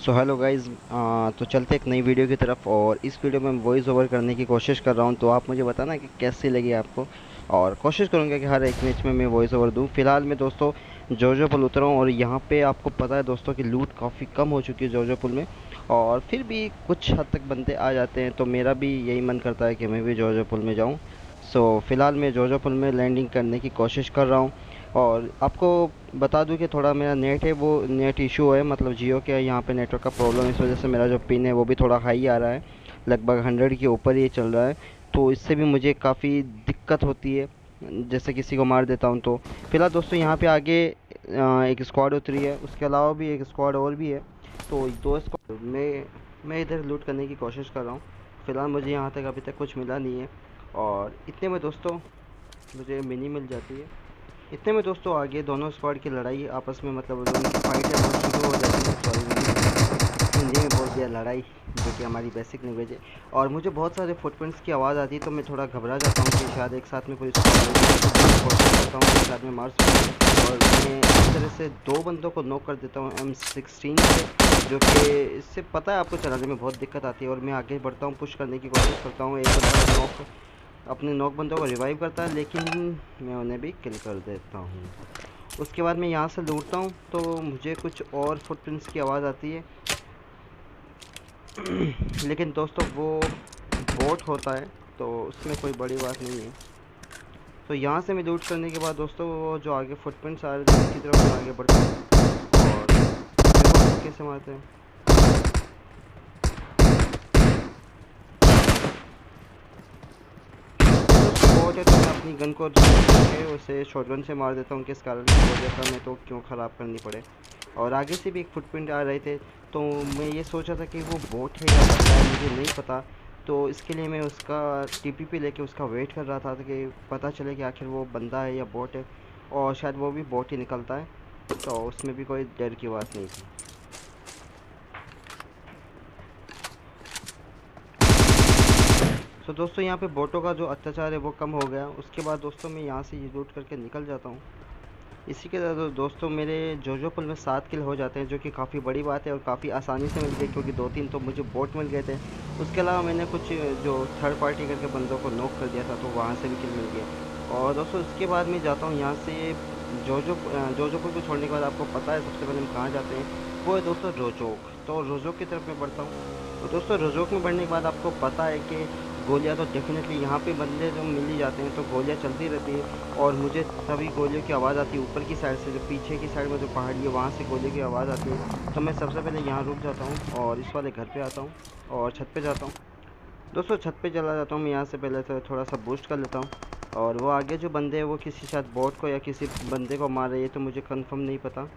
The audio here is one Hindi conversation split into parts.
So hello guys. तो चलते एक नई वीडियो की तरफ। और इस वीडियो में मैं वॉइस ओवर करने की कोशिश कर रहा हूँ, तो आप मुझे बताना कि कैसी लगी आपको। और कोशिश करूँगा कि हर एक मैच में मैं वॉइस ओवर दूँ। फिलहाल मैं दोस्तों जॉर्जिया पुल उतरा हूँ, और यहाँ पे आपको पता है दोस्तों कि लूट काफ़ी कम हो चुकी है जॉर्जिया पुल में। और फिर भी कुछ हद तक बंदे आ जाते हैं, तो मेरा भी यही मन करता है कि मैं भी जॉर्जिया पुल में जाऊँ। सो फिलहाल मैं जॉर्जिया पुल में लैंडिंग करने की कोशिश कर रहा हूँ। और आपको बता दूं कि थोड़ा मेरा नेट है वो नेट इशू है, मतलब जियो के यहाँ पे नेटवर्क का प्रॉब्लम है। इस वजह से मेरा जो पिन है वो भी थोड़ा हाई आ रहा है, लगभग 100 के ऊपर ही चल रहा है। तो इससे भी मुझे काफ़ी दिक्कत होती है, जैसे किसी को मार देता हूँ तो। फिलहाल दोस्तों यहाँ पे आगे एक स्क्वाड उतरी है, उसके अलावा भी एक स्क्वाड और भी है। तो दो स्क्वाड मैं इधर लूट करने की कोशिश कर रहा हूँ। फिलहाल मुझे यहाँ तक अभी तक कुछ मिला नहीं है। और इतने में दोस्तों मुझे मिनी मिल जाती है। इतने में दोस्तों आगे दोनों स्क्वाड की लड़ाई आपस में, मतलब उनकी फाइट है वो शुरू हो जाती है। सॉरी, मैंने हिंदी में बोल दिया लड़ाई, जो कि हमारी बेसिक लैंग्वेज है। और मुझे बहुत सारे फुटप्रिंट्स की आवाज़ आती है, तो मैं थोड़ा घबरा जाता हूँ कि शायद एक साथ में कोई कोशिश करता हूँ कि एक साथ में मार सकूँ। और मैं इस तरह से दो बंदों को नॉक कर देता हूँ M16 से, जो कि इससे पता है आपको चलाने में बहुत दिक्कत आती है। और मैं आगे बढ़ता हूँ, पुश करने की कोशिश करता हूँ। एक बंदा नॉक अपने नॉक बंदों को रिवाइव करता है, लेकिन मैं उन्हें भी किल कर देता हूँ। उसके बाद मैं यहाँ से लूटता हूँ, तो मुझे कुछ और फुटप्रिंट्स की आवाज़ आती है। लेकिन दोस्तों वो बोट होता है, तो उसमें कोई बड़ी बात नहीं है। तो यहाँ से मैं लूट करने के बाद दोस्तों वो जो आगे फुटप्रिंट्स आ रहे थे उसकी तरफ मैं आगे बढ़ता हूँ। और देखो उसको कैसे मारते हैं। दोस्तों बोट है, तो मैं अपनी गन को के उसे शॉटगन से मार देता हूँ, किस कारण हो जाता मैं तो क्यों ख़राब करनी पड़े। और आगे से भी एक फुटप्रिंट आ रहे थे, तो मैं ये सोचा था कि वो बोट है या बंदा है, मुझे नहीं पता। तो इसके लिए मैं उसका टीपीपी लेके उसका वेट कर रहा था कि पता चले कि आखिर वो बंदा है या बोट है। और शायद वो भी बोट ही निकलता है, तो उसमें भी कोई डर की बात नहीं थी। तो दोस्तों यहाँ पे बोटों का जो अत्याचार है वो कम हो गया। उसके बाद दोस्तों मैं यहाँ से ये लूट करके निकल जाता हूँ। इसी के साथ दोस्तों मेरे जोजो पुल में 7 किल हो जाते हैं, जो कि काफ़ी बड़ी बात है और काफ़ी आसानी से मिल गई, क्योंकि 2-3 तो मुझे बोट मिल गए थे। उसके अलावा मैंने कुछ जो थर्ड पार्टी करके बंदों को नॉक कर दिया था, तो वहाँ से भी किल मिल गया। और दोस्तों उसके बाद मैं जाता हूँ यहाँ से जोजो पुल को छोड़ने के बाद आपको पता है सबसे पहले हम कहाँ जाते हैं, वो है दोस्तों रोजोक। तो रोजोक की तरफ मैं बढ़ता हूँ। तो दोस्तों रोजोक में बढ़ने के बाद आपको पता है कि गोलियाँ तो डेफिनेटली यहाँ पे बंदे जो मिल ही जाते हैं, तो गोलियाँ चलती रहती है। और मुझे तभी गोलियों की आवाज़ आती है ऊपर की साइड से, जो पीछे की साइड में जो पहाड़ी है वहाँ से गोलियों की आवाज़ आती है। तो मैं सबसे पहले यहाँ रुक जाता हूँ और इस वाले घर पे आता हूँ और छत पे जाता हूँ। दोस्तों छत पे चला जाता हूँ मैं, यहाँ से पहले तो थोड़ा सा बूस्ट कर लेता हूँ। और वो आगे जो बंदे हैं वो किसी शायद बोट को या किसी बंदे को मार रहे हैं, तो मुझे कंफर्म नहीं पता,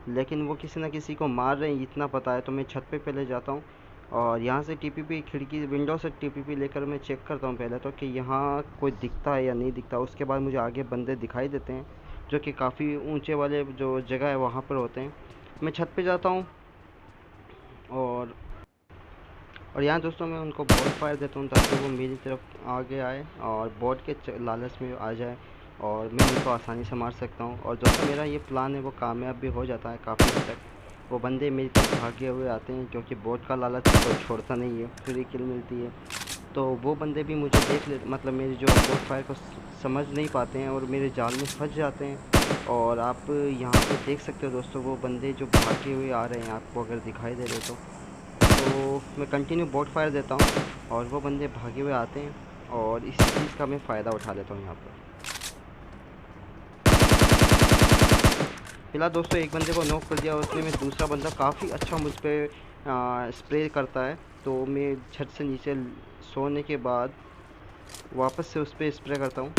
लेकिन वो किसी ना किसी को मार रहे हैं इतना पता है। तो मैं छत पे पहले जाता हूँ और यहाँ से टीपीपी खिड़की विंडो से टीपीपी लेकर मैं चेक करता हूँ पहले तो कि यहाँ कोई दिखता है या नहीं दिखता। उसके बाद मुझे आगे बंदे दिखाई देते हैं, जो कि काफ़ी ऊंचे वाले जो जगह है वहाँ पर होते हैं। मैं छत पे जाता हूँ और यहाँ दोस्तों मैं उनको बोट फायर देता हूँ, ताकि वो मेरी तरफ आगे आए और बोट के लालच में आ जाए, और मैं उनको आसानी से मार सकता हूँ। और दोस्तों मेरा ये प्लान है वो कामयाब भी हो जाता है काफ़ी हद तक। वो बंदे मेरी तरफ भागे हुए आते हैं, क्योंकि बोट का लालच कोई छोड़ता नहीं है, फ्री किल मिलती है। तो वो बंदे भी मुझे देख ले, मतलब मेरी जो बोट फायर को समझ नहीं पाते हैं और मेरे जाल में फंस जाते हैं। और आप यहाँ पे देख सकते हो दोस्तों वो बंदे जो भागे हुए आ रहे हैं, आपको अगर दिखाई दे रहे तो मैं कंटिन्यू बोट फायर देता हूँ और वो बंदे भागे हुए आते हैं, और इस चीज़ का मैं फ़ायदा उठा लेता हूँ यहाँ पर। फिलहाल दोस्तों एक बंदे को नॉक कर दिया, उसमें मैं दूसरा बंदा काफ़ी अच्छा मुझ पर स्प्रे करता है। तो मैं छत से नीचे सोने के बाद वापस से उस पर स्प्रे करता हूँ।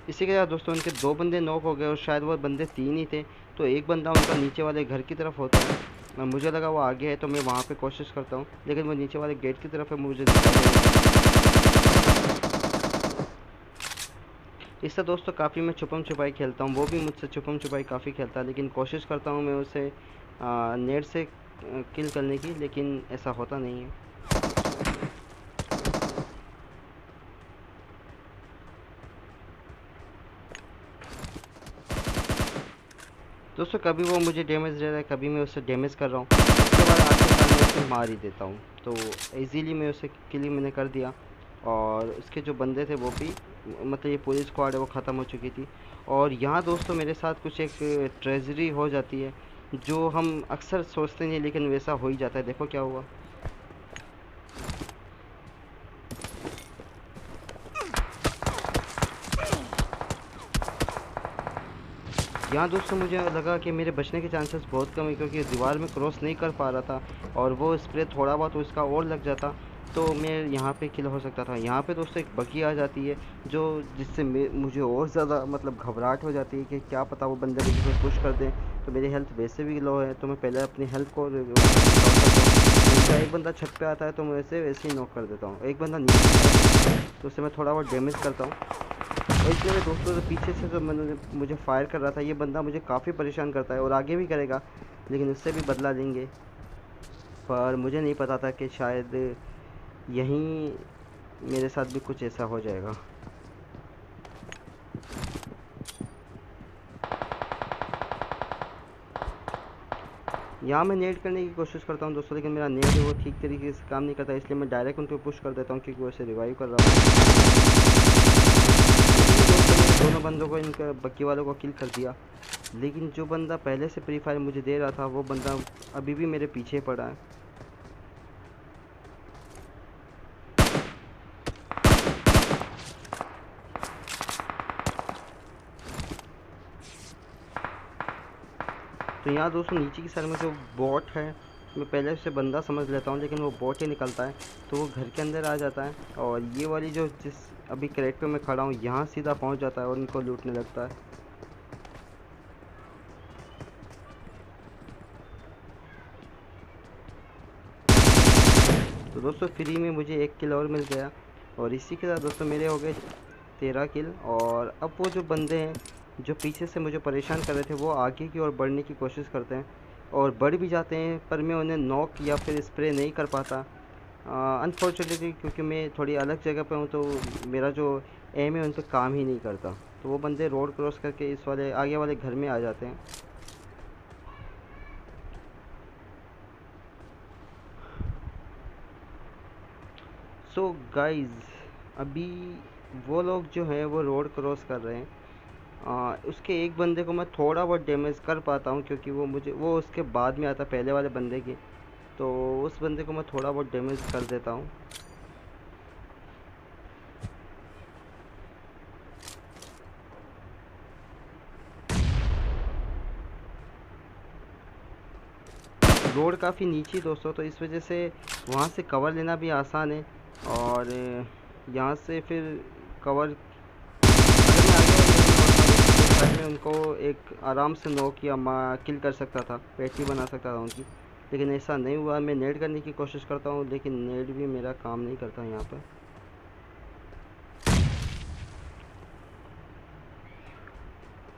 इसी के साथ दोस्तों उनके दो बंदे नॉक हो गए, और शायद वो बंदे तीन ही थे। तो एक बंदा उनका नीचे वाले घर की तरफ होता है, मुझे लगा वो आगे है, तो मैं वहाँ पे कोशिश करता हूँ, लेकिन वो नीचे वाले गेट की तरफ है, मुझे दिखाई नहीं देता। इससे दोस्तों काफ़ी मैं छुपम छुपाई खेलता हूँ, वो भी मुझसे छुपम छुपाई काफ़ी खेलता है, लेकिन कोशिश करता हूँ मैं उसे नेट से किल करने की, लेकिन ऐसा होता नहीं है। दोस्तों कभी वो मुझे डैमेज दे रहा है, कभी मैं उसे डैमेज कर रहा हूँ, उसके बाद आखिरकार मैं उसे मार ही देता हूँ। तो इजीली मैं उसे किल मैंने कर दिया। और उसके जो बंदे थे वो भी, मतलब ये पूरी स्क्वाड है वो ख़त्म हो चुकी थी। और यहाँ दोस्तों मेरे साथ कुछ एक ट्रेजरी हो जाती है जो हम अक्सर सोचते नहीं, लेकिन वैसा हो ही जाता है। देखो क्या हुआ। यहाँ दोस्तों मुझे लगा कि मेरे बचने के चांसेस बहुत कम है, क्योंकि दीवार में क्रॉस नहीं कर पा रहा था और वो स्प्रे थोड़ा बहुत उसका और लग जाता तो मैं यहाँ पे किल हो सकता था। यहाँ पे दोस्तों एक बग्गी आ जाती है जो जिससे मुझे और ज़्यादा मतलब घबराहट हो जाती है कि क्या पता वो बंदे मुझे कोई पुश कर दें। तो मेरी हेल्थ वैसे भी लो है, तो मैं पहले अपनी हेल्थ को उनका एक बंदा छत पे आता है तो मैं वैसे ही नॉक कर देता हूँ। एक बंदा नीचे तो उससे मैं थोड़ा बहुत डैमेज करता हूँ। और इसलिए मेरे दोस्तों से पीछे से जो मुझे फायर कर रहा था, ये बंदा मुझे काफ़ी परेशान करता है और आगे भी करेगा, लेकिन उससे भी बदला लेंगे। पर मुझे नहीं पता था कि शायद यहीं मेरे साथ भी कुछ ऐसा हो जाएगा। यहाँ मैं नेट करने की कोशिश करता हूँ दोस्तों, लेकिन मेरा नेट वो ठीक तरीके से काम नहीं करता, इसलिए मैं डायरेक्ट उनको पुश कर देता हूँ क्योंकि वो ऐसे रिवाइव कर रहा हूँ। दोस्तों मैंने दोनों बंदों को, इनका बक्की वालों को किल कर दिया, लेकिन जो बंदा पहले से प्री फायर मुझे दे रहा था वो बंदा अभी भी मेरे पीछे पड़ा है। तो यहाँ दोस्तों नीचे की साइड में जो बॉट है, मैं पहले उसे बंदा समझ लेता हूँ, लेकिन वो बॉट ही निकलता है। तो वो घर के अंदर आ जाता है और ये वाली जो जिस अभी क्रेट पे मैं खड़ा हूँ यहाँ सीधा पहुँच जाता है और इनको लूटने लगता है। तो दोस्तों फ्री में मुझे एक किल और मिल गया और इसी के साथ दोस्तों मेरे हो गए 13 किल। और अब वो जो बंदे हैं जो पीछे से मुझे परेशान कर रहे थे वो आगे की ओर बढ़ने की कोशिश करते हैं और बढ़ भी जाते हैं, पर मैं उन्हें नॉक या फिर स्प्रे नहीं कर पाता अनफॉर्चुनेटली, क्योंकि मैं थोड़ी अलग जगह पे हूँ। तो मेरा जो एम है उन पर काम ही नहीं करता। तो वो बंदे रोड क्रॉस करके इस वाले आगे वाले घर में आ जाते हैं। सो गाइस, अभी वो लोग जो हैं वो रोड क्रॉस कर रहे हैं। उसके एक बंदे को मैं थोड़ा बहुत डैमेज कर पाता हूँ, क्योंकि वो उसके बाद में आता पहले वाले बंदे के। तो उस बंदे को मैं थोड़ा बहुत डैमेज कर देता हूँ। रोड काफ़ी नीची दोस्तों, तो इस वजह से वहाँ से कवर लेना भी आसान है। और यहाँ से फिर कवर अगर मैं आगे वाले साइड में उनको एक आराम से नॉक या किल कर सकता था, पैटी बना सकता था उनकी, लेकिन ऐसा नहीं हुआ। मैं नेट करने की कोशिश करता हूँ, लेकिन नेट भी मेरा काम नहीं करता यहाँ पर।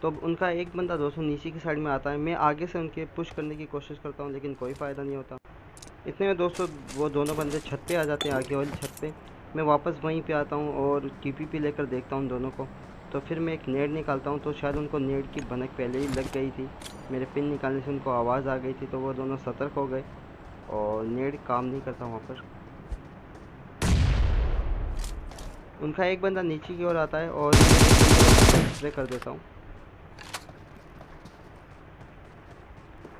तो अब उनका एक बंदा दोस्तों नीचे की साइड में आता है, मैं आगे से उनके पुश करने की कोशिश करता हूँ, लेकिन कोई फ़ायदा नहीं होता। इतने में दोस्तों वो दोनों बंदे छत पे आ जाते हैं, आगे वाली छत पे। मैं वापस वहीं पे आता हूँ और टीपीपी लेकर देखता हूँ दोनों को। तो फिर मैं एक नेट निकालता हूँ, तो शायद उनको नेट की भनक पहले ही लग गई थी। मेरे पिन निकालने से उनको आवाज़ आ गई थी, तो वो दोनों सतर्क हो गए और नेट काम नहीं करता वहाँ पर। उनका एक बंदा नीचे की ओर आता है और मैं स्प्रे कर देता हूँ।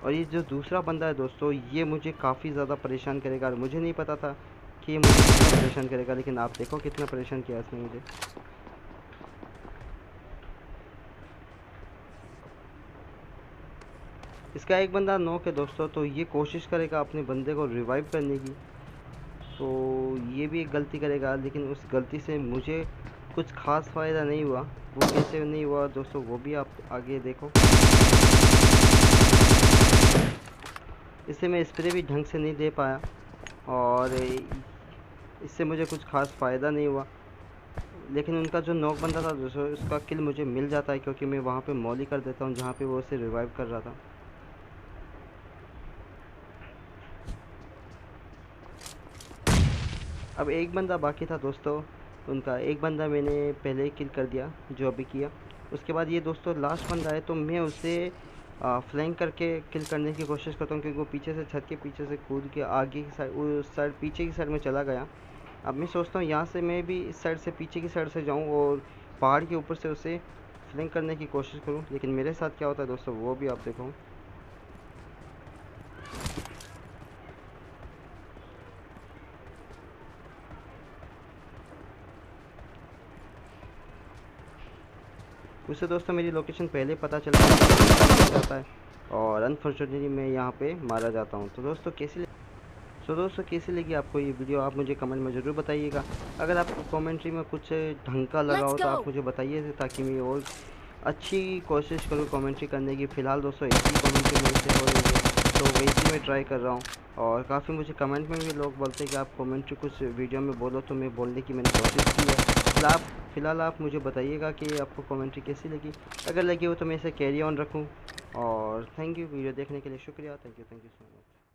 और ये जो दूसरा बंदा है दोस्तों, ये मुझे काफ़ी ज़्यादा परेशान करेगा और मुझे नहीं पता था कि ये मुझे कितना परेशान करेगा, लेकिन आप देखो कितना परेशान किया इसने मुझे। इसका एक बंदा नॉक है दोस्तों, तो ये कोशिश करेगा अपने बंदे को रिवाइव करने की। तो ये भी एक गलती करेगा, लेकिन उस गलती से मुझे कुछ खास फ़ायदा नहीं हुआ। वो कैसे नहीं हुआ दोस्तों वो भी आप आगे देखो। इससे मैं स्प्रे भी ढंग से नहीं दे पाया और इससे मुझे कुछ खास फ़ायदा नहीं हुआ। लेकिन उनका जो नॉक बंदा था दोस्तों, उसका किल मुझे मिल जाता है, क्योंकि मैं वहाँ पे मॉली कर देता हूँ जहाँ पे वो उसे रिवाइव कर रहा था। अब एक बंदा बाकी था दोस्तों, उनका एक बंदा मैंने पहले ही किल कर दिया जो अभी किया। उसके बाद ये दोस्तों लास्ट बंदा है, तो मैं उसे फ्लैंक करके किल करने की कोशिश करता हूँ, क्योंकि वो पीछे से छत के पीछे से कूद के आगे की साइड, उस साइड पीछे की साइड में चला गया। अब मैं सोचता हूँ यहाँ से मैं भी इस साइड से पीछे की साइड से जाऊँ और पहाड़ के ऊपर से उसे फ्लैंक करने की कोशिश करूँ, लेकिन मेरे साथ क्या होता है दोस्तों वो भी आप देखो। उससे दोस्तों मेरी लोकेशन पहले पता चल जाता है और अनफॉर्चुनेटली मैं यहाँ पे मारा जाता हूँ। तो दोस्तों कैसी लगी आपको ये वीडियो, आप मुझे कमेंट में ज़रूर बताइएगा। अगर आपको कमेंट्री में कुछ ढंग का लगा Let's हो तो आप go. मुझे बताइए, ताकि मैं और अच्छी कोशिश करूँ कमेंट्री करने की। फ़िलहाल दोस्तों ऐसी कमेंट्री मेरे से हो रही है, तो वैसी मैं ट्राई कर रहा हूँ। और काफ़ी मुझे कमेंट में भी लोग बोलते हैं कि आप कमेंट्री कुछ वीडियो में बोलो, तो मैं बोलने की मैंने कोशिश की है। फ़िलहाल आप मुझे बताइएगा कि आपको कमेंट्री कैसी लगी। अगर लगी हो तो मैं इसे कैरी ऑन रखूँ। और थैंक यू वीडियो देखने के लिए, शुक्रिया। Thank you so much.